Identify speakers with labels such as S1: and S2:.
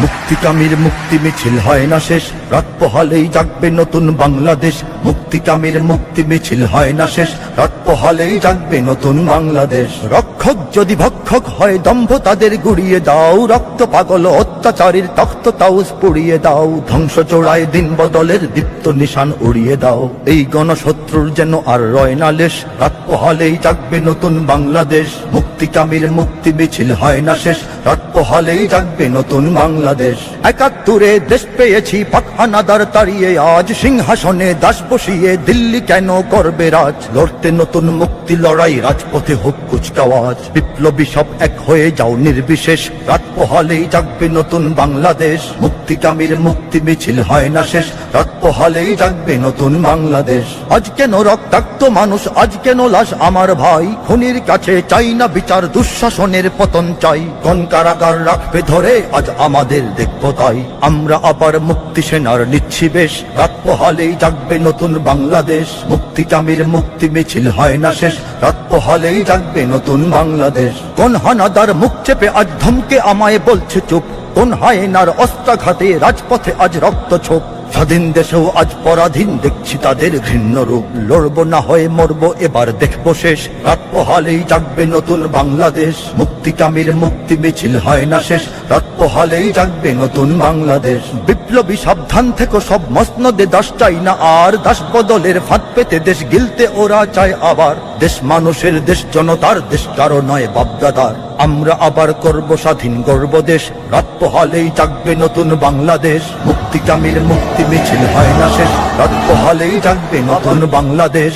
S1: মুক্তিকামীর মুক্তি মিছিল হয় না শেষ, রাত পোহালেই জাগবে নতুন বাংলাদেশ। মুক্তিকামীর মুক্তি মিছিল হয় না শেষ, রাত পোহালেই জাগবে নতুন বাংলাদেশ। রক্ষক যদি ভক্ষক হয় দম্ভ তাদের গুড়িয়ে দাও, রক্ত পাগল অত্যাচারীর তখ্ত তাউস পুড়িয়ে দাও। ধ্বংস চোড়ায় দিন বদলের দীপ্ত নিশান উড়িয়ে দাও, এই গণশত্রুর যেন আর রয় না লেশ। রাত পোহালেই জাগবে নতুন বাংলাদেশ, মুক্তিকামীর মুক্তি মিছিল হয় না শেষ, রাত পোহালেই জাগবে নতুন বাংলাদেশ। ৭১ দেশ পেয়েছি পাক হানাদার তাড়িয়ে, আজ সিংহাসনে দাস বসিয়ে দিল্লি কেন করবে রাজ। লড়তে নতুন মুক্তি লড়াই, রাজপথে হোক কুচকাওয়াজ। বিপ্লবী সব এক হয়ে যাও নির্বিশেষ, রাত পোহালেই জাগবে নতুন বাংলাদেশ। মুক্তিকামীর মুক্তি মিছিল হয় না শেষ, রাত পোহালেই জাগবে নতুন বাংলাদেশ। আজ কেন রক্তাক্ত মানুষ, আজ কেন লাশ আমার ভাই। খুনির কাছে চাই না বিচার, দুঃশাসনের পতন চাই। কোন কারাগার রাখবে ধরে আজ আমাদের দেখবো তাই। আমরা আবার মুক্তি সেনার নিচ্ছি বেশ, রাত পোহালেই জাগবে নতুন বাংলাদেশ। মুক্তিকামীর মুক্তি মিছিল হয় না শেষ, রাত পোহালেই জাগবে নতুন বাংলাদেশ। কোন হানাদার মুখ চেপে আজ ধমকে আমায় বলছে চুপ, কোন হায়নার অস্ত্রাঘাতে রাজপথে আজ রক্ত ছোপ। স্বাধীন দেশেও আজ পরাধীন দেখছি তাদের ঘৃণ্য রূপ। লড়বো না হয়ে মরবো এবার দেখবো শেষ, রাত পোহালেই জাগবে নতুন বাংলাদেশ। মুক্তিকামীর মুক্তি মিছিল হয় না শেষ, রাত পোহালেই জাগবে নতুন বাংলাদেশ। বিপ্লবী সাবধান থেকে সব মসনদে দাস চাই না আর, দাস বদলের ফাঁদ পেতে দেশ গিলতে ওরা চায় আবার। দেশ মানুষের, দেশ জনতার, দেশ কারো নয় বাপদাদার। আমরা আবার করব স্বাধীন গর্ব দেশ, রাত পোহালেই জাগবে নতুন বাংলাদেশ। মুক্তিকামীর মুক্তি মিছিল হয় না শেষ, রাত পোহালেই জাগবে নতুন বাংলাদেশ।